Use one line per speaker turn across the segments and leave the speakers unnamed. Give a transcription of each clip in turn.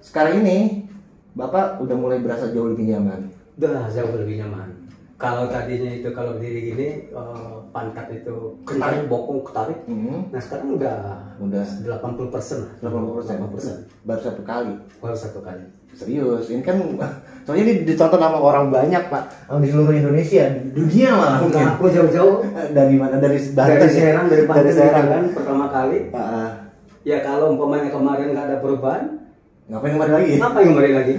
Sekarang ini Bapak udah mulai berasa jauh lebih nyaman.
Udah jauh lebih nyaman. Kalau tadinya itu kalau berdiri gini pantat itu ketarik, bokong ketarik. Nah sekarang udah 80%.
80%. Baru satu kali.
Baru satu kali.
Serius, ini kan soalnya ini ditonton sama orang banyak Pak, di seluruh Indonesia, dunia malah mungkin.
Nah, aku jauh-jauh
dari mana? Dari
Serang, dari Banten kan pertama kali. Ya kalau umpamanya kemarin nggak ada perubahan,
ngapain kemarin lagi?
Ngapain kemarin lagi?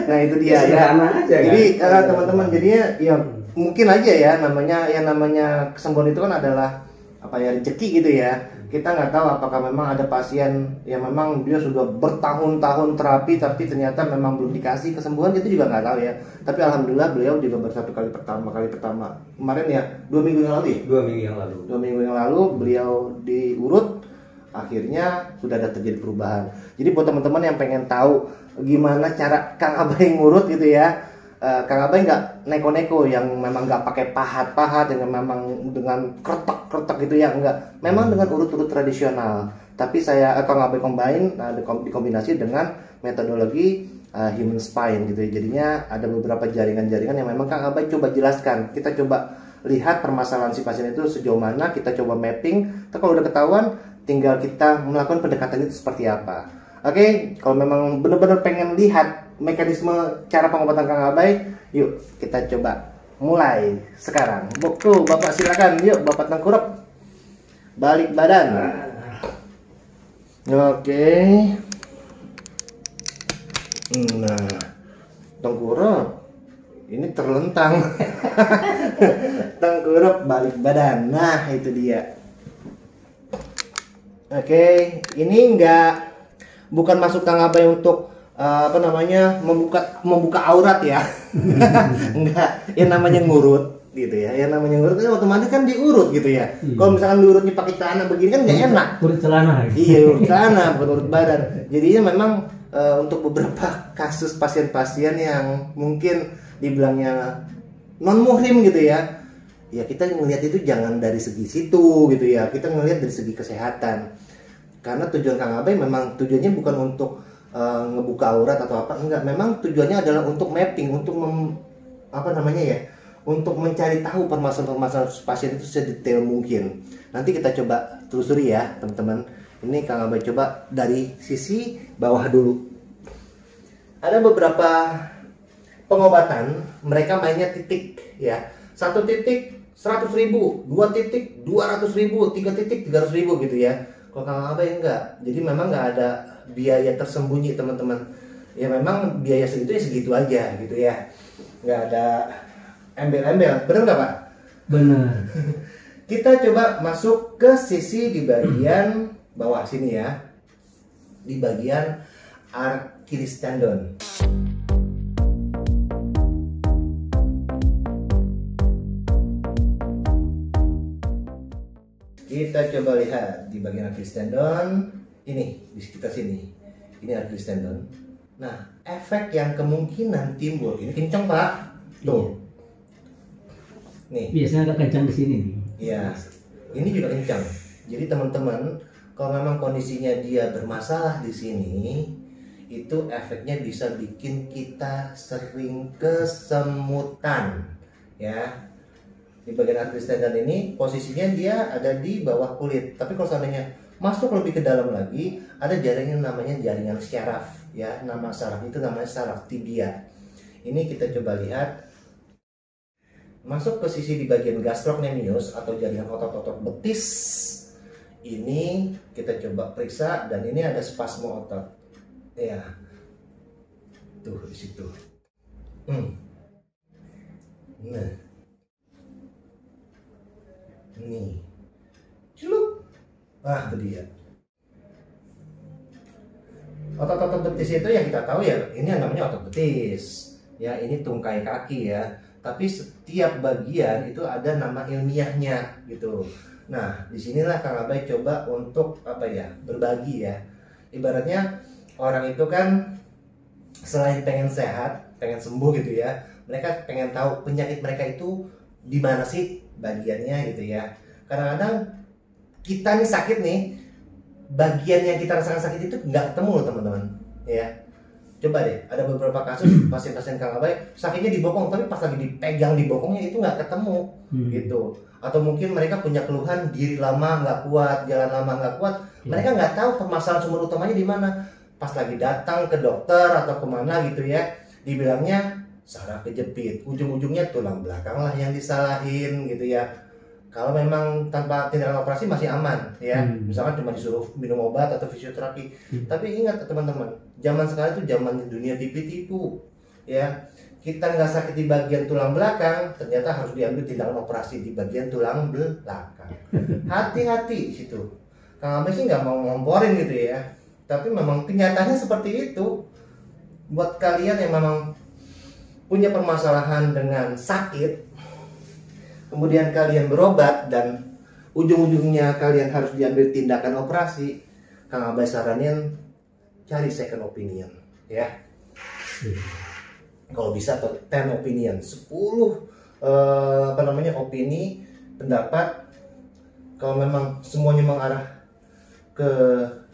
Nah itu dia ya.
Aja,
jadi
kan?
teman-teman jadinya ya mungkin aja ya namanya kesembuhan itu kan adalah apa ya, rezeki gitu ya. Kita nggak tahu apakah memang ada pasien yang memang dia sudah bertahun-tahun terapi tapi ternyata memang belum dikasih kesembuhan, itu juga nggak tahu ya. Tapi alhamdulillah beliau juga baru kali pertama kemarin ya, 2 minggu yang lalu ya. 2 minggu yang lalu beliau diurut, akhirnya sudah ada terjadi perubahan. Jadi buat teman-teman yang pengen tahu gimana cara Kang Abai ngurut gitu ya, Kang Abai nggak neko-neko yang memang nggak pakai pahat-pahat, yang memang dengan kretek-kretek gitu ya, enggak. Memang dengan urut-urut tradisional. Tapi saya Kang Abai combine, dikombinasi dengan metodologi human spine gitu ya. Jadinya ada beberapa jaringan-jaringan yang memang Kang Abai coba jelaskan. Kita coba lihat permasalahan si pasien itu sejauh mana, kita coba mapping. Terus kalau udah ketahuan, tinggal kita melakukan pendekatan itu seperti apa. Oke, kalau memang benar-benar pengen lihat mekanisme cara pengobatan Kang Abai, yuk kita coba mulai sekarang. Tuh Bapak silakan, yuk Bapak tengkurap, balik badan. Oke. Nah, tengkurap ini terlentang. Tengkurap, balik badan. Nah itu dia. Oke, ini bukan masuk Kang Abai untuk membuka aurat ya. Enggak, yang namanya ngurut gitu ya. Yang namanya ngurut kan otomatis kan diurut gitu ya. Kalau misalkan diurutnya pakai celana begini kan nggak enak.
Urut celana.
Iya, urut celana bukan urut badan. Jadinya memang untuk beberapa kasus pasien-pasien yang mungkin dibilangnya non muhrim gitu ya. Ya kita ngelihat itu jangan dari segi situ gitu ya, kita ngelihat dari segi kesehatan. Karena tujuan Kang Abai memang tujuannya bukan untuk ngebuka aurat atau apa, enggak. Memang tujuannya adalah untuk mapping, untuk untuk mencari tahu permasalahan pasien itu sedetail mungkin. Nanti kita coba telusuri ya teman-teman. Ini Kang Abai coba dari sisi bawah dulu. Ada beberapa pengobatan, mereka mainnya titik ya. 1 titik 100.000, 2 titik 200.000, 3 titik 300.000 gitu ya. Kalau Kang Abai enggak, jadi memang nggak ada biaya tersembunyi teman-teman. Ya memang biaya segitu ya segitu aja gitu ya. Nggak ada embel-embel, bener nggak Pak?
Bener.
Kita coba masuk ke sisi di bagian bawah sini ya, di bagian Achilles tendon. Kita coba lihat di bagian Achilles tendon ini, di sekitar sini. Ini Achilles tendon. Nah, efek yang kemungkinan timbul ini kencang Pak. Tuh. Nih.
Biasanya agak kencang di sini nih.
Iya. Ini juga kencang. Jadi teman-teman, kalau memang kondisinya dia bermasalah di sini, itu efeknya bisa bikin kita sering kesemutan, ya. Di bagian Achilles tendon ini posisinya dia ada di bawah kulit. Tapi kalau seandainya masuk lebih ke dalam lagi, ada jaringan namanya jaringan syaraf, ya. Nama syaraf itu namanya syaraf tibia. Ini kita coba lihat. Masuk ke sisi di bagian gastrocnemius atau jaringan otot-otot betis. Ini kita coba periksa dan ini ada spasme otot. Ya. Tuh di situ. Nah. Nih. Celuk. Ah, itu dia. Otot-otot betis itu yang kita tahu ya, ini yang namanya otot betis. Ya, ini tungkai kaki ya. Tapi setiap bagian itu ada nama ilmiahnya gitu. Nah, disinilah Kang Abai coba untuk berbagi ya. Ibaratnya orang itu kan selain pengen sehat, pengen sembuh gitu ya, mereka pengen tahu penyakit mereka itu di mana sih bagiannya gitu ya. Kadang-kadang kita nih sakit nih, bagian yang kita rasakan sakit itu nggak ketemu loh teman-teman. ya. Coba deh, ada beberapa kasus pasien-pasien Kang Abai sakitnya di bokong, tapi pas lagi dipegang di bokongnya itu nggak ketemu, gitu. Atau mungkin mereka punya keluhan diri lama nggak kuat, jalan lama nggak kuat, mereka nggak tahu permasalahan sumber utamanya di mana. Pas lagi datang ke dokter atau kemana gitu ya, dibilangnya saraf kejepit, ujung-ujungnya tulang belakang lah yang disalahin gitu ya. Kalau memang tanpa tindakan operasi masih aman ya, misalkan cuma disuruh minum obat atau fisioterapi. Tapi ingat teman-teman, zaman sekarang itu zaman dunia tipu-tipu ya. Kita nggak sakit di bagian tulang belakang, ternyata harus diambil tindakan operasi di bagian tulang belakang. Hati-hati situ. Kang Abai sih nggak mau ngomporin gitu ya, tapi memang kenyataannya seperti itu. Buat kalian yang memang punya permasalahan dengan sakit, kemudian kalian berobat dan ujung-ujungnya kalian harus diambil tindakan operasi, Kang Abai saranin cari second opinion ya. Kalau bisa 10 opinion, 10 opini, pendapat. Kalau memang semuanya mengarah ke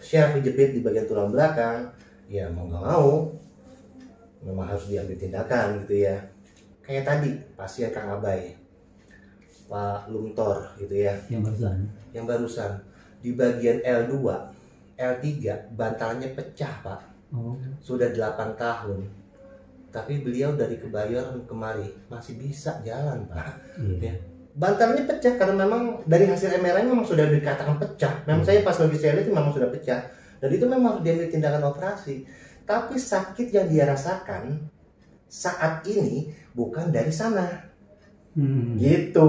syaraf kejepit di bagian tulang belakang, ya mau nggak mau memang harus diambil tindakan gitu ya. Kayak tadi pasien Kang Abai, Pak Lumtor gitu ya, yang barusan di bagian L2, L3 bantalnya pecah Pak. Sudah 8 tahun, tapi beliau dari Kebayoran kemari masih bisa jalan Pak. Ya. Bantalnya pecah karena memang dari hasil MRI memang sudah dikatakan pecah. Memang saya pas lagi saya lihat itu memang sudah pecah, dan itu memang harus diambil tindakan operasi. Tapi sakit yang dia rasakan saat ini bukan dari sana. Gitu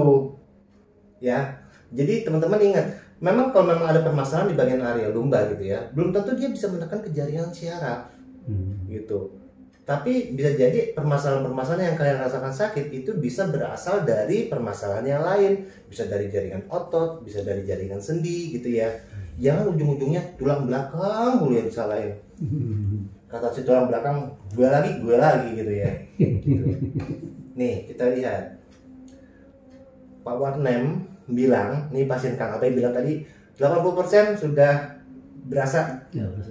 ya. Jadi teman-teman ingat, memang kalau memang ada permasalahan di bagian area lumbar gitu ya, belum tentu dia bisa menekan ke jaringan syaraf gitu. Tapi bisa jadi permasalahan-permasalahan yang kalian rasakan sakit itu bisa berasal dari permasalahan yang lain, bisa dari jaringan otot, bisa dari jaringan sendi gitu ya. Jangan ujung-ujungnya tulang belakang mulu yang disalahin. Kata si tulang belakang, gue lagi gitu ya. Gitu. Nih kita lihat, Pak Warnem bilang, nih pasien Kang Abai bilang tadi 80% sudah berasa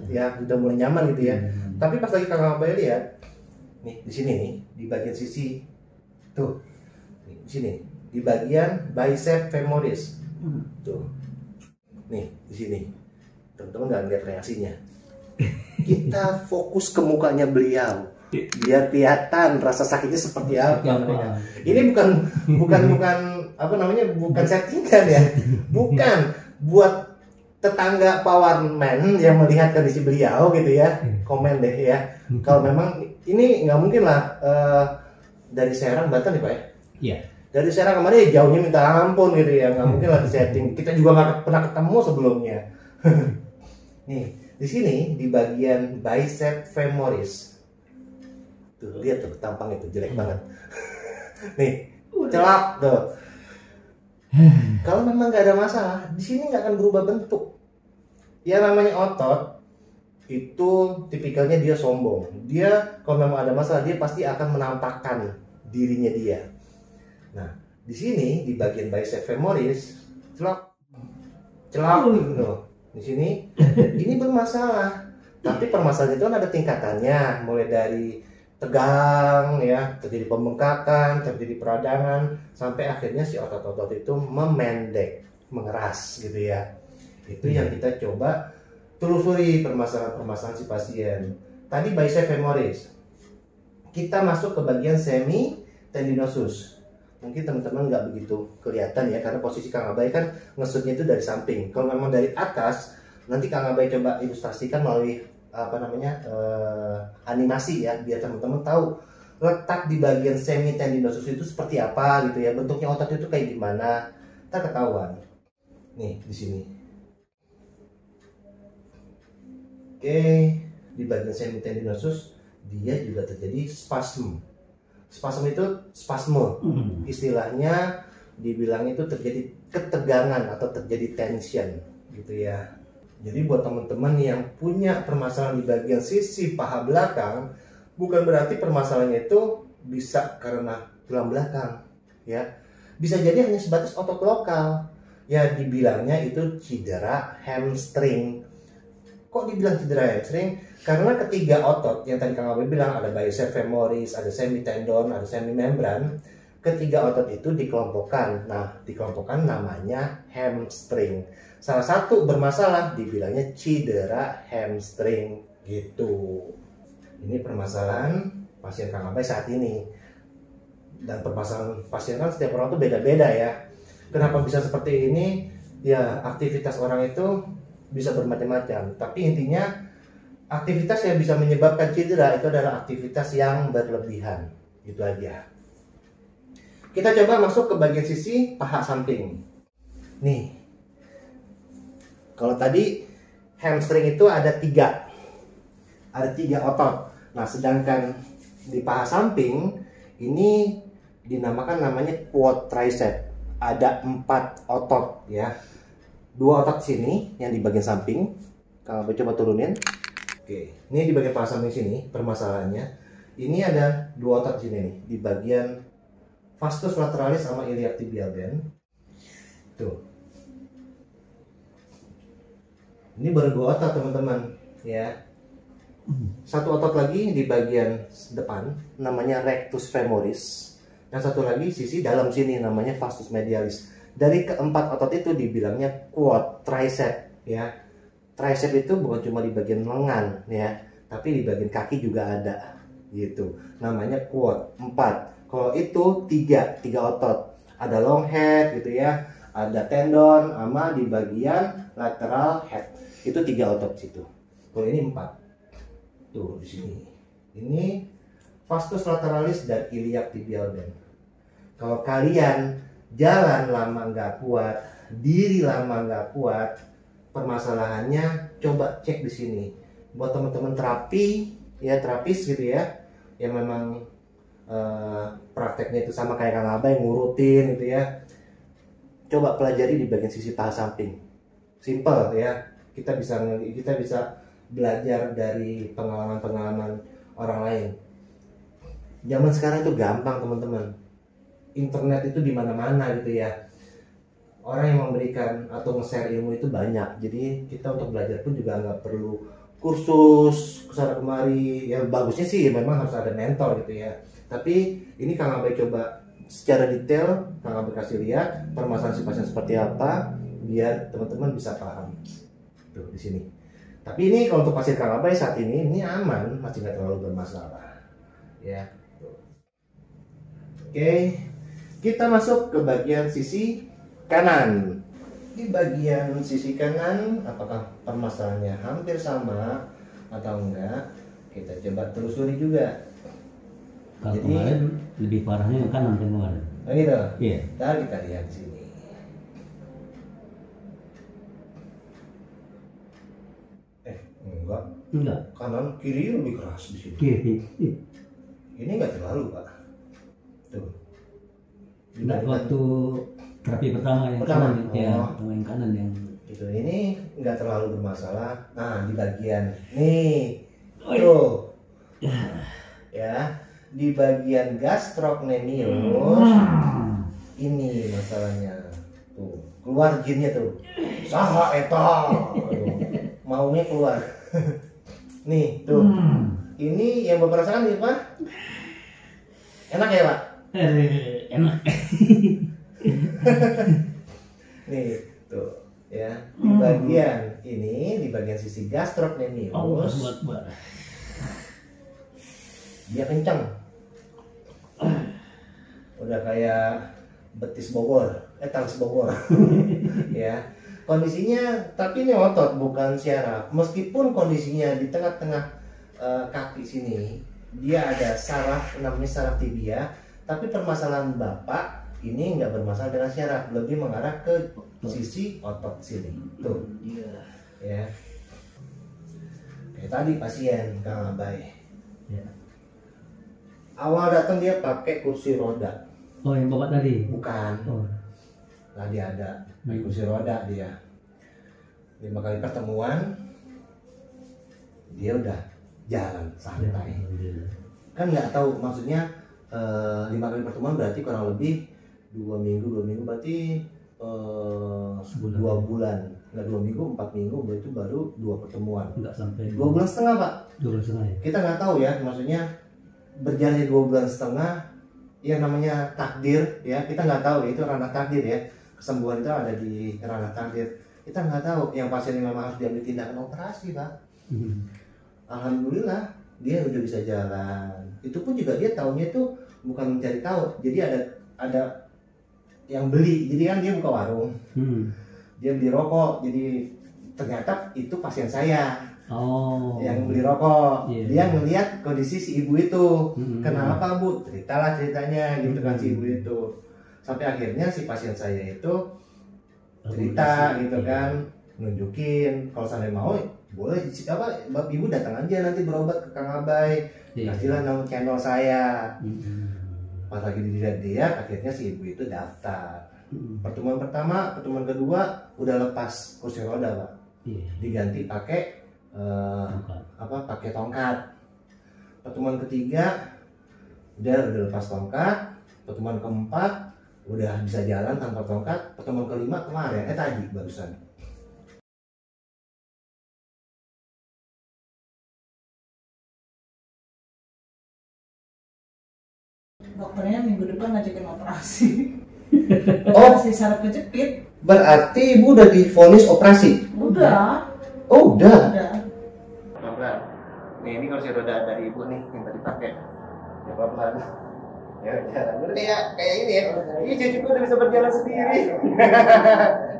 ya, sudah mulai nyaman gitu ya. Tapi pas lagi Kang Abai lihat, nih di sini nih, di bagian sisi tuh, nih, di sini di bagian bicep femoris tuh, nih di sini, teman-teman nggak lihat reaksinya. Kita fokus ke mukanya beliau, biar kelihatan rasa sakitnya seperti apa. Ini bukan bukan settingan ya, bukan buat tetangga Powerman yang melihat kondisi beliau gitu ya, komen deh ya. Kalau memang ini nggak mungkin lah dari Serang Banten nih Pak ya.
Iya.
Dari Serang kemarin ya jauhnya minta ampun gitu ya, nggak mungkin lah di setting. Kita juga nggak pernah ketemu sebelumnya. Nih di sini di bagian bicep femoris, tuh lihat tuh tampang itu jelek banget. Nih celak tuh. Kalau memang nggak ada masalah, di sini nggak akan berubah bentuk. Ya namanya otot itu tipikalnya dia sombong. Dia kalau memang ada masalah dia pasti akan menampakkan dirinya dia. Nah di sini di bagian bicep femoris, celak, di sini ini bermasalah. Tapi permasalahan itu kan ada tingkatannya, mulai dari tegang ya, terjadi pembengkakan, terjadi peradangan, sampai akhirnya si otot-otot itu memendek, mengeras gitu ya. Itu yang kita coba telusuri permasalahan-permasalahan si pasien. Tadi bicep femoris, kita masuk ke bagian semi tendinosus. Mungkin teman-teman nggak begitu kelihatan ya, karena posisi Kang Abai kan ngesutnya itu dari samping. Kalau memang dari atas, nanti Kang Abai coba ilustrasikan melalui animasi ya, biar teman-teman tahu letak di bagian semi tendinosus itu seperti apa gitu ya, bentuknya otot itu kayak gimana, kita ketahuan. Nih di sini. Oke, di bagian semi tendinosus dia juga terjadi spasm. Spasm itu spasme, istilahnya dibilang itu terjadi ketegangan atau terjadi tension gitu ya. Jadi buat teman-teman yang punya permasalahan di bagian sisi paha belakang, bukan berarti permasalahannya itu bisa karena tulang belakang ya. Bisa jadi hanya sebatas otot lokal. Ya dibilangnya itu cedera hamstring. Kok dibilang cedera hamstring? Karena ketiga otot yang tadi Kang Abai bilang, ada biceps femoris, ada semitendon, ada semimembran. Ketiga otot itu dikelompokkan. Nah, dikelompokkan namanya hamstring. Salah satu bermasalah dibilangnya cedera hamstring gitu. Ini permasalahan pasien Kang Abai saat ini. Dan permasalahan pasien kan setiap orang tuh beda-beda ya. Kenapa bisa seperti ini? Ya, aktivitas orang itu bisa bermacam-macam. Tapi intinya aktivitas yang bisa menyebabkan cedera itu adalah aktivitas yang berlebihan. Itu aja. Kita coba masuk ke bagian sisi paha samping. Nih, kalau tadi hamstring itu ada tiga otot. Nah, sedangkan di paha samping ini dinamakan namanya quad tricep. Ada 4 otot ya. 2 otot sini yang di bagian samping. Kalau coba turunin. Oke, ini di bagian paha samping sini permasalahannya. Ini ada 2 otot sini nih di bagian vastus lateralis sama iliac tibial band. Tuh. Ini baru 2 otot teman-teman ya. 1 otot lagi di bagian depan namanya rectus femoris. Yang satu lagi sisi dalam sini namanya vastus medialis. Dari keempat otot itu dibilangnya quad tricep ya. Tricep itu bukan cuma di bagian lengan ya, tapi di bagian kaki juga ada gitu. Namanya quad 4. Kalau itu tiga otot, ada long head gitu ya, ada tendon, sama di bagian lateral head itu 3 otot situ. Kalau ini 4, tuh di sini. Ini vastus lateralis dan iliac tibial band. Kalau kalian jalan lama nggak kuat, diri lama nggak kuat, permasalahannya coba cek di sini. Buat teman-teman terapi, ya terapis gitu ya, yang memang prakteknya itu sama kayak Kang Abai ngurutin gitu ya. Coba pelajari di bagian sisi paha samping. Simple ya. Kita bisa belajar dari pengalaman-pengalaman orang lain. Zaman sekarang itu gampang teman-teman. Internet itu di mana-mana gitu ya. Orang yang memberikan atau nge-share ilmu itu banyak. Jadi kita untuk belajar pun juga nggak perlu kursus kesana kemari. Ya bagusnya sih memang harus ada mentor gitu ya. Tapi ini Kang Abai coba secara detail, Kang Abai kasih lihat permasalahan si pasien seperti apa, biar teman-teman bisa paham. Tuh di sini. Tapi ini kalau untuk pasien Kang Abai saat ini aman, masih nggak terlalu bermasalah. Ya. Oke, kita masuk ke bagian sisi kanan. Di bagian sisi kanan, apakah permasalahannya hampir sama atau enggak? Kita coba telusuri juga.
Kalau kemarin lebih parahnya yang kanan kemarin.
Oh gitu?
Iya.
Ntar kita lihat di sini. Enggak. Kanan kiri lebih keras di sini.
Kiri.
Ini enggak terlalu, Pak. Tuh.
Enggak waktu terapi pertama yang kanan ya, yang kanan yang
itu ini enggak terlalu bermasalah. Nah, di bagian nih. Tuh. Ya. Di bagian gastrocnemius ini masalahnya tuh keluar jinnya tuh saha eta maunya keluar nih tuh ini yang Bapak rasakan nih Pak enak ya Pak
enak
nih tuh ya di bagian ini di bagian sisi gastrocnemius dia kencang udah kayak betis Bogor, tangis Bogor ya kondisinya. Tapi ini otot bukan syaraf, meskipun kondisinya di tengah-tengah kaki sini dia ada saraf namanya saraf tibia, tapi permasalahan Bapak ini nggak bermasalah dengan syaraf, lebih mengarah ke sisi otot sini tuh ya kayak tadi pasien Kang Abai ya. Awal datang dia pakai kursi roda.
Oh, yang Bapak tadi?
Bukan.
Oh.
Nah, dia ada pakai kursi roda dia. 5 kali pertemuan dia udah jalan santai. Kan nggak tahu maksudnya 5 kali pertemuan berarti kurang lebih 2 minggu berarti 2 bulan. nggak 2 minggu, 4 minggu, itu baru 2 pertemuan.
Nggak sampai
2 bulan setengah Pak.
2 bulan setengah ya.
Kita nggak tahu ya, maksudnya berjalannya 2 bulan setengah, yang namanya takdir ya, kita nggak tahu itu ranah takdir ya. Kesembuhan itu ada di ranah takdir. Kita nggak tahu yang pasien ini memang harus diambil tindakan operasi Pak. Alhamdulillah dia udah bisa jalan. Itu pun juga dia tahunya itu bukan mencari tahu, jadi ada yang beli, jadi kan dia buka warung, dia beli rokok, jadi ternyata itu pasien saya yang beli rokok. Dia melihat kondisi si ibu itu, kenapa Bu, ceritalah ceritanya gitu kan si ibu itu, sampai akhirnya si pasien saya itu cerita gitu kan, nunjukin kalau saya mau boleh ibu datang aja nanti berobat ke Kang Abai, kasihlah nama channel saya. Pas lagi dilihat dia, akhirnya si ibu itu daftar. Pertemuan pertama, pertemuan kedua udah lepas kursi roda Pak, diganti pakai pakai tongkat. Pertemuan ketiga udah lepas tongkat. Pertemuan keempat udah bisa jalan tanpa tongkat. Pertemuan kelima kemarin tadi barusan.
Dokternya minggu depan ngajakin operasi. Operasi saraf kejepit.
Berarti ibu udah divonis operasi?
Udah.
Oh udah.
Udah.
Pelan-pelan. Nih ini kursi roda dari ibu nih yang tadi pakai. Ya pelan-pelan. Ya jalan dulu kayak ini ya. Ini cucuku udah bisa berjalan sendiri.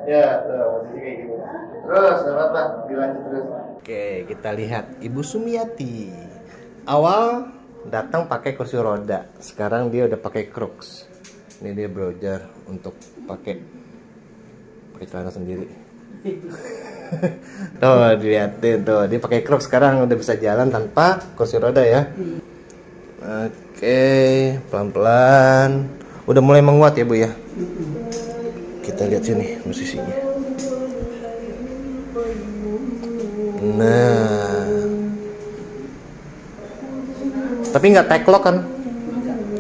Ya, posisi kayak gini. Terus, nggak apa-apa, dilanjut terus. Oke, kita lihat Ibu Sumiati. Awal datang pakai kursi roda, sekarang dia udah pakai Crocs. Ini dia browser untuk pakai celana sendiri. Tuh dilihatin tuh, dia pakai Crocs sekarang udah bisa jalan tanpa kursi roda ya. Oke, pelan-pelan. Udah mulai menguat ya Bu ya. Kita lihat sini posisinya. Nah, tapi nggak teklok kan?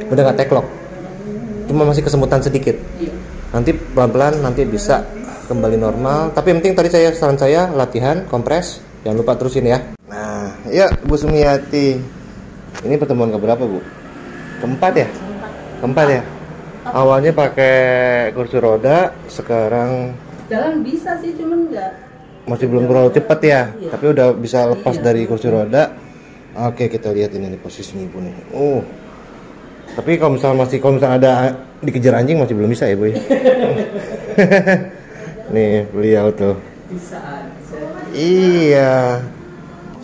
Udah nggak teklok, cuma masih kesemutan sedikit. Nanti pelan-pelan nanti bisa kembali normal. Tapi yang penting tadi saran saya latihan kompres, jangan lupa terusin ya. Nah, ya Bu Sumiati, ini pertemuan keberapa Bu? Keempat ya? Keempat ya? Awalnya pakai kursi roda, sekarang
Jalan bisa sih, cuman
masih belum terlalu cepat ya. Tapi udah bisa lepas dari kursi roda. Oke, kita lihat ini nih posisinya Ibu nih. Tapi kalau misalnya ada dikejar anjing masih belum bisa ya Bu ya. Nih beliau tuh.
bisa aja.
Iya.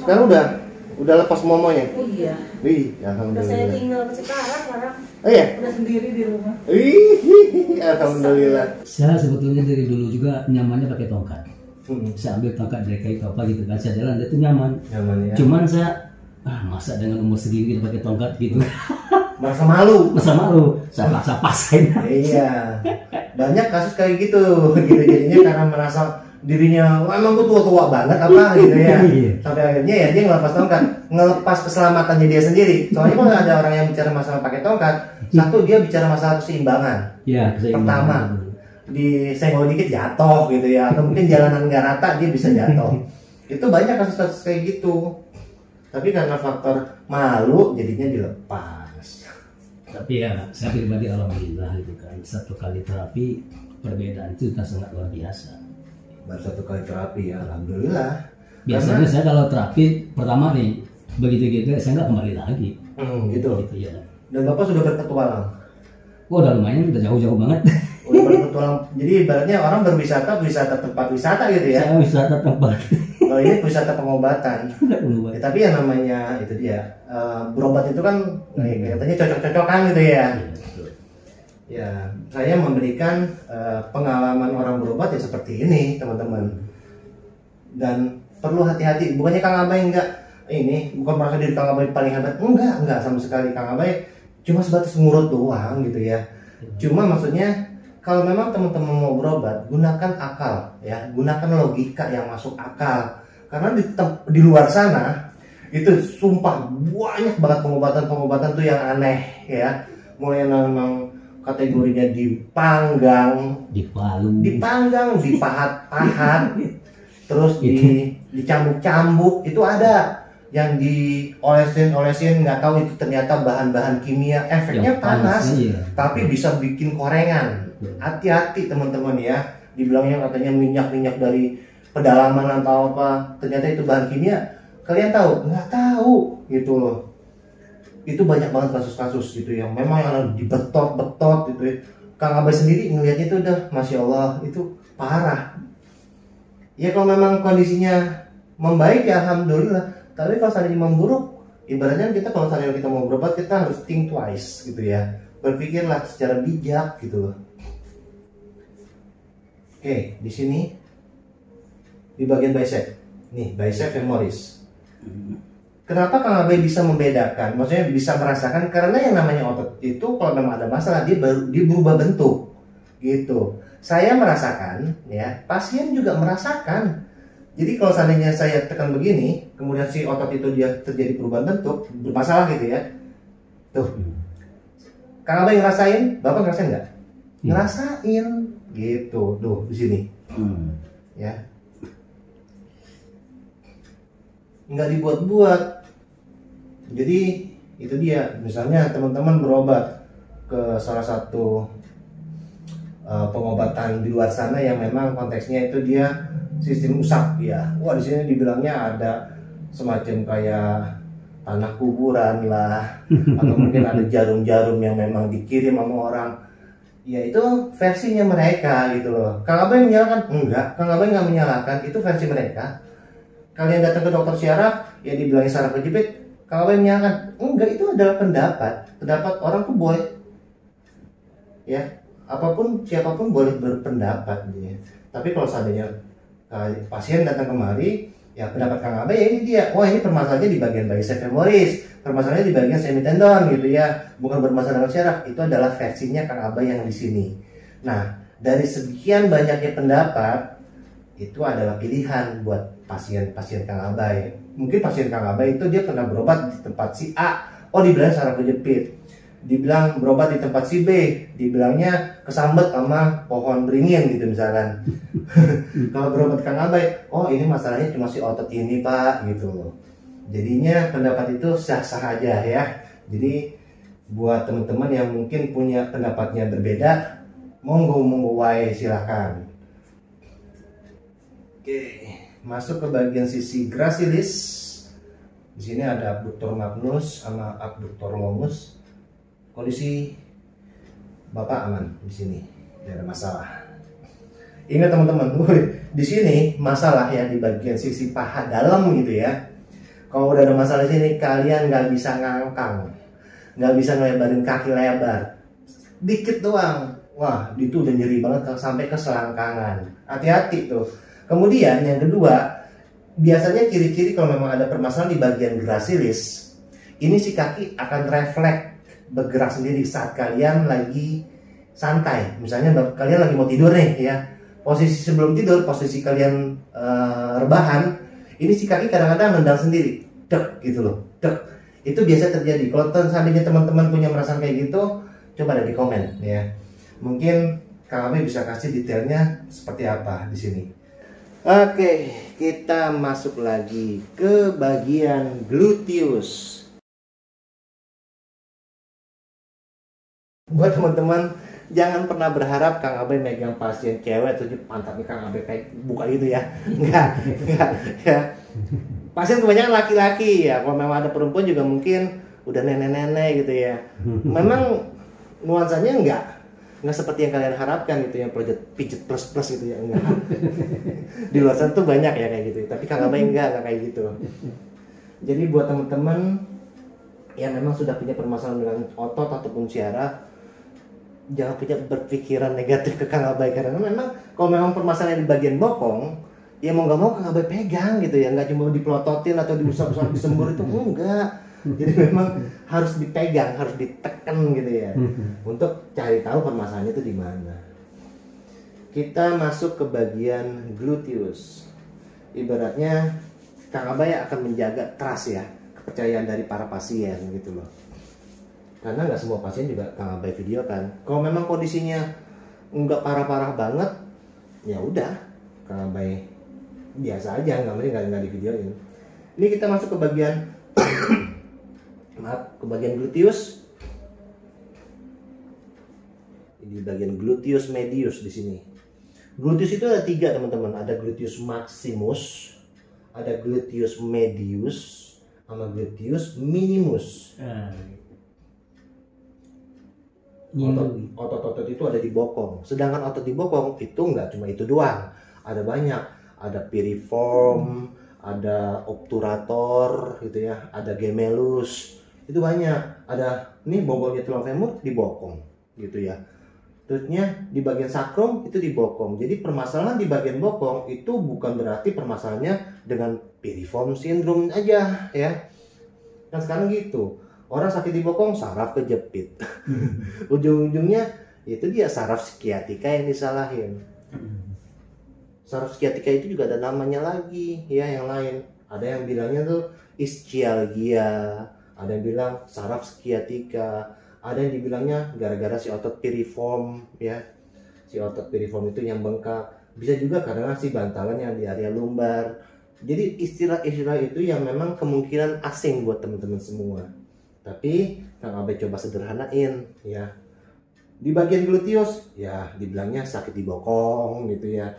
Sekarang udah lepas momonya.
Iya.
Wih,
Udah saya
alhamdulillah.
tinggal ke sekarang.
Oh iya.
Udah sendiri di rumah.
Wih, alhamdulillah.
Saya sebetulnya dari dulu juga nyamannya pakai tongkat. Saya ambil tongkat dari kayu apa gitu kan, saya jalan itu nyaman.
Nyaman ya.
Cuman saya masa dengan umur segini pakai tongkat gitu.
Masa malu.
Saya paksa-paksain.
Iya. Banyak kasus kayak gitu jadinya karena merasa dirinya emang gue tua-tua banget apa gitu ya. Sampai akhirnya ya dia ngelepas keselamatannya dia sendiri. Soalnya kalau ada orang yang bicara masalah pakai tongkat, satu dia bicara masalah keseimbangan.
Iya,
Pertama, disenggol dikit jatuh gitu ya, atau mungkin jalanan nggak rata dia bisa jatuh. Itu banyak kasus-kasus kayak gitu. Tapi karena faktor malu jadinya dilepas.
Tapi ya saya pribadi alhamdulillah gitu kan, satu kali terapi perbedaan itu sudah sangat luar biasa.
Baru 1 kali terapi ya, alhamdulillah.
Biasanya saya kalau terapi pertama nih begitu gitu saya nggak kembali lagi.
Gitu
ya.
Dan Bapak sudah berpetualang.
Udah lumayan, udah jauh-jauh banget.
Udah berpetualang. Jadi ibaratnya orang berwisata tempat wisata gitu ya.
Saya wisata tempat.
Kalau ini wisata pengobatan. Ya, tapi yang namanya itu dia berobat itu kan katanya cocok-cocokan gitu ya. Ya, saya memberikan pengalaman orang berobat ya seperti ini teman-teman. Dan perlu hati-hati. Bukannya Kang Abai bukan merasa diri Kang Abai paling hebat. Enggak sama sekali. Kang Abai cuma sebatas ngurut doang gitu ya. Cuma maksudnya kalau memang teman-teman mau berobat, gunakan akal ya, gunakan logika yang masuk akal. Karena di luar sana itu sumpah banyak banget pengobatan tuh yang aneh ya. Mulai memang kategorinya dipanggang,
dipanggang,
dipahat-pahat, terus dicambuk-cambuk, itu ada yang diolesin nggak tahu itu ternyata bahan-bahan kimia, efeknya panas, tapi bisa bikin korengan. Hati-hati teman-teman ya, dibilangnya katanya minyak dari pedalaman atau apa, ternyata itu bahan kimia. Kalian tahu? Nggak tahu gitu loh. Itu banyak banget kasus-kasus gitu yang memang yang dibetot-betot gitu ya. Kang Abai sendiri ngelihatnya itu udah Masya Allah, itu parah. Ya kalau memang kondisinya membaik ya Alhamdulillah. Tapi kalau seandainya memburuk, ibaratnya kita kalau seandainya kita mau berobat, kita harus think twice gitu ya. Berpikirlah secara bijak gitu loh. Oke, di sini di bagian bicep. Nih, bicep femoris. Kenapa Kang Abai bisa membedakan? Maksudnya bisa merasakan, karena yang namanya otot itu kalau memang ada masalah dia berubah bentuk gitu. Saya merasakan ya, pasien juga merasakan. Jadi kalau seandainya saya tekan begini, kemudian si otot itu dia terjadi perubahan bentuk, bermasalah gitu ya. Tuh. Kang Abai ngerasain, Bapak ngerasain nggak? Ngerasain gitu. Tuh di sini. Ya. Nggak dibuat-buat. Jadi itu dia, misalnya teman-teman berobat ke salah satu pengobatan di luar sana yang memang konteksnya itu dia sistem usap ya. Wah, di sini dibilangnya ada semacam kayak tanah kuburan lah, atau mungkin ada jarum-jarum yang memang dikirim sama orang. Ya itu versinya mereka gitu loh. Kang Abai menyalahkan? Enggak, Kang Abai nggak menyalahkan, itu versi mereka. Kalian datang ke dokter syaraf, ya dibilangin saraf kejepit, Kang Abai menyalahkan? Enggak, itu adalah pendapat orang tuh boleh ya, apapun siapapun boleh berpendapat ya. Tapi kalau seandainya pasien datang kemari, ya pendapat Kang Abai ya ini dia, wah ini permasalahannya di bagian bicep femoris, permasalahannya di bagian semitendon gitu ya, bukan bermasalah dengan syaraf. Itu adalah versinya Kang Abai yang di sini. Nah, dari sekian banyaknya pendapat, itu adalah pilihan buat pasien-pasien Kang Abai. Mungkin pasien Kang Abai itu dia pernah berobat di tempat si A, oh dibilang saraf kejepit, dibilang berobat di tempat si B, dibilangnya kesambet sama pohon beringin gitu misalkan. Kalau berobat Kang Abai, oh ini masalahnya cuma si otot ini Pak gitu loh. Jadinya pendapat itu sah-sah aja ya. Jadi buat teman-teman yang mungkin punya pendapatnya berbeda, monggo wae silakan. Oke, masuk ke bagian sisi gracilis. Di sini ada abductor magnus sama abductor longus. Kondisi Bapak aman di sini, tidak ada masalah. Ingat teman-teman, di sini masalah ya di bagian sisi paha dalam gitu ya. Kalau udah ada masalah di sini, kalian nggak bisa ngangkang, nggak bisa ngelebarin kaki lebar, dikit doang. Wah, itu udah nyeri banget sampai ke selangkangan. Hati-hati tuh. Kemudian yang kedua, biasanya ciri-ciri kalau memang ada permasalahan di bagian gracilis, ini si kaki akan refleks bergerak sendiri saat kalian lagi santai. Misalnya kalian lagi mau tidur nih ya, posisi sebelum tidur, posisi kalian rebahan, ini si kaki kadang-kadang nendang sendiri, dek gitu loh, dek. Itu biasa terjadi. Kalau seandainya teman-teman punya merasakan kayak gitu, coba ada di komen ya. Mungkin Kang Abai bisa kasih detailnya seperti apa di sini. Oke, kita masuk lagi ke bagian gluteus. Buat teman-teman, jangan pernah berharap Kang Abai megang pasien cewek terus pantatnya Kang Abai kayak buka gitu ya. Enggak ya. Pasien kebanyakan laki-laki ya. Kalau memang ada perempuan juga mungkin udah nenek-nenek gitu ya. Memang nuansanya enggak seperti yang kalian harapkan gitu, yang pijet plus gitu ya, enggak. Di luar sana tuh banyak ya kayak gitu, tapi Kang Abai enggak kayak gitu. Jadi buat teman-teman yang memang sudah punya permasalahan dengan otot ataupun syaraf, jangan punya berpikiran negatif ke Kang Abai, karena memang kalau memang permasalahan di bagian bokong, ya mau nggak mau Kang Abai pegang gitu ya, nggak cuma dipelototin atau diusap-usap disembur itu enggak. Jadi memang harus dipegang, harus ditekan gitu ya, untuk cari tahu permasalahannya itu di mana. Kita masuk ke bagian gluteus. Ibaratnya Kang Abai akan menjaga trust ya, kepercayaan dari para pasien gitu loh. Karena nggak semua pasien juga Kang Abai video kan. Kalau memang kondisinya nggak parah-parah banget, ya udah Kang Abai biasa aja, nggak di videoin. Ini kita masuk ke bagian maaf, ke bagian gluteus. Di bagian gluteus medius di sini. Gluteus itu ada 3 teman-teman, ada gluteus maximus, ada gluteus medius, sama gluteus minimus. Otot-otot itu ada di bokong. Sedangkan otot di bokong itu nggak cuma itu doang, ada banyak. Ada piriform, ada obturator, gitu ya, ada gemellus, itu banyak. Ada nih bobotnya tulang femur di bokong, gitu ya. Terusnya di bagian sakrum itu di bokong. Jadi permasalahan di bagian bokong itu bukan berarti permasalahannya dengan piriform syndrome aja ya. Kan sekarang gitu. Orang sakit di bokong saraf kejepit. Ujung-ujungnya itu dia saraf skiatika yang disalahin. Saraf skiatika itu juga ada namanya lagi ya, yang lain. Ada yang bilangnya tuh ischialgia, ada yang bilang saraf skiatika, ada yang dibilangnya gara-gara si otot piriform ya. Si otot piriform itu yang bengkak. Bisa juga karena si bantalan yang di area lumbar. Jadi istilah-istilah itu yang memang kemungkinan asing buat teman-teman semua. Tapi Kang Abe coba sederhanain ya. Di bagian gluteus ya dibilangnya sakit di bokong gitu ya.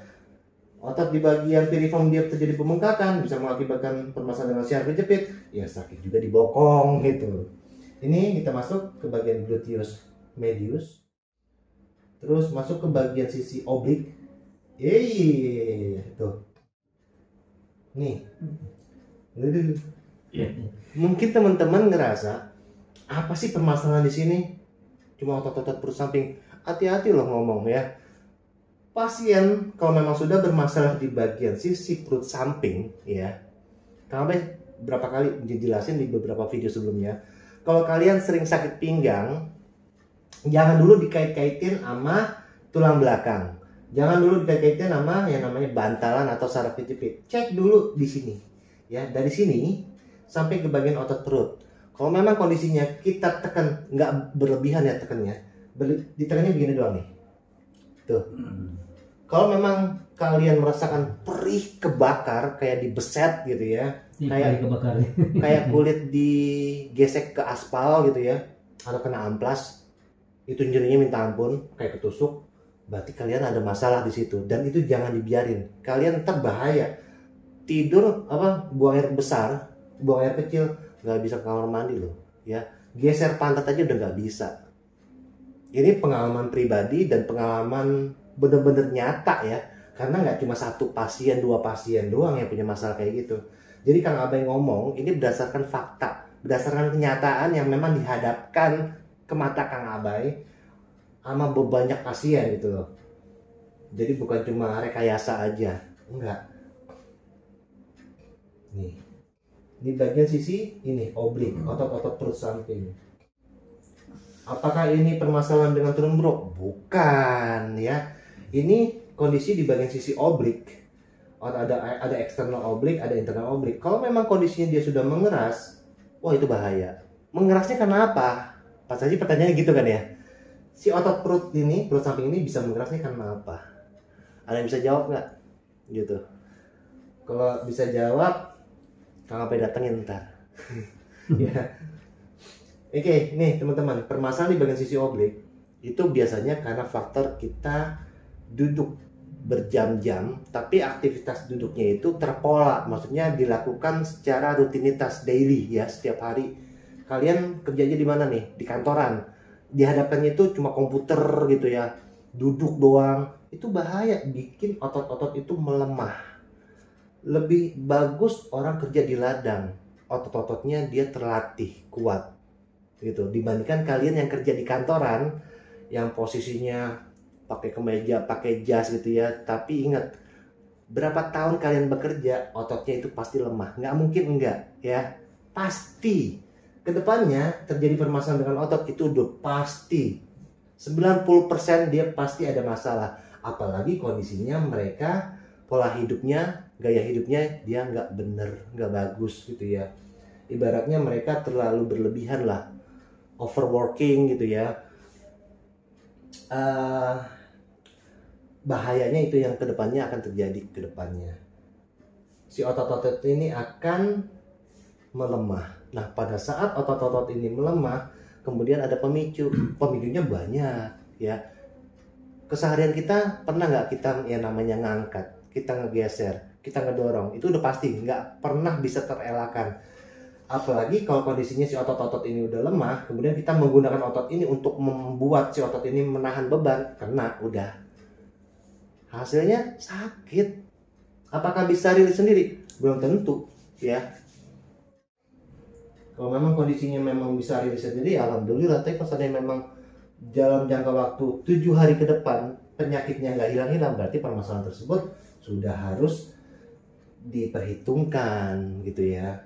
Otot di bagian piriform dia terjadi pembengkakan, bisa mengakibatkan permasalahan dengan saraf kejepit, ya sakit juga di bokong gitu. Ini kita masuk ke bagian gluteus medius. Terus masuk ke bagian sisi oblik. Tuh. Nih. Mungkin teman-teman ngerasa apa sih permasalahan di sini? Cuma otot-otot perut samping. Hati-hati loh ngomong ya. Pasien kalau memang sudah bermasalah di bagian sisi perut samping ya. Kang Abe berapa kali dijelasin di beberapa video sebelumnya. Kalau kalian sering sakit pinggang, jangan dulu dikait-kaitin sama tulang belakang. Jangan dulu dikait-kaitin sama yang namanya bantalan atau saraf kejepit. Cek dulu di sini. Ya, dari sini sampai ke bagian otot perut. Kalau memang kondisinya kita tekan nggak berlebihan ya tekannya, ditekannya begini doang nih. Tuh. Kalau memang kalian merasakan perih kebakar kayak dibeset gitu ya, kayak kulit digesek ke aspal gitu ya, atau kena amplas, itu nyerinya minta ampun kayak ketusuk, berarti kalian ada masalah di situ. Dan itu jangan dibiarin, kalian ntar bahaya. Tidur buang air besar, buang air kecil, nggak bisa ke kamar mandi loh ya. Geser pantat aja udah nggak bisa. Ini pengalaman pribadi dan pengalaman bener-bener nyata ya, karena nggak cuma 1 pasien 2 pasien doang yang punya masalah kayak gitu. Jadi Kang Abe ngomong ini berdasarkan fakta, berdasarkan kenyataan yang memang dihadapkan ke mata Kang Abe sama banyak pasien gitu loh. Jadi bukan cuma rekayasa aja, enggak. Nih, di bagian sisi ini oblik, otot-otot perut samping. Apakah ini permasalahan dengan turun bro? Bukan ya. Ini kondisi di bagian sisi oblik. Ada eksternal oblik, ada internal oblik. Kalau memang kondisinya dia sudah mengeras, wah itu bahaya. Mengerasnya karena apa? Pas aja pertanyaannya gitu kan ya. Si otot perut ini, perut samping ini bisa mengerasnya karena apa? Ada yang bisa jawab nggak? Gitu. Kalau bisa jawab, Kang Abe datengin ntar. Ya. Oke, nih teman-teman, permasalahan di bagian sisi oblik itu biasanya karena faktor kita duduk berjam-jam, tapi aktivitas duduknya itu terpola, maksudnya dilakukan secara rutinitas daily ya, setiap hari. Kalian kerjanya di mana nih? Di kantoran. Dihadapkannya itu cuma komputer gitu ya, duduk doang. Itu bahaya, bikin otot-otot itu melemah. Lebih bagus orang kerja di ladang, otot-ototnya dia terlatih kuat gitu, dibandingkan kalian yang kerja di kantoran yang posisinya pakai kemeja, pakai jas gitu ya. Tapi ingat, berapa tahun kalian bekerja, ototnya itu pasti lemah. Nggak mungkin enggak ya, pasti kedepannya terjadi permasalahan dengan otot itu udah pasti 90% dia pasti ada masalah. Apalagi kondisinya mereka pola hidupnya, gaya hidupnya dia nggak bener, nggak bagus gitu ya. Ibaratnya mereka terlalu berlebihan lah, overworking gitu ya. Bahayanya itu yang kedepannya akan terjadi kedepannya. si otot-otot ini akan melemah. Nah, pada saat otot-otot ini melemah, kemudian ada pemicu. Pemicunya banyak ya. Keseharian kita pernah nggak kita yang namanya ngangkat, kita ngegeser, kita ngedorong, itu udah pasti nggak pernah bisa terelakkan. Apalagi kalau kondisinya si otot-otot ini udah lemah, kemudian kita menggunakan otot ini untuk membuat si otot ini menahan beban, kena udah. Hasilnya sakit. Apakah bisa rilis sendiri? Belum tentu ya. Kalau memang kondisinya memang bisa rilis sendiri, alhamdulillah. Tapi kalau seandainya memang dalam jangka waktu 7 hari ke depan penyakitnya nggak hilang-hilang, berarti permasalahan tersebut sudah harus diperhitungkan gitu ya.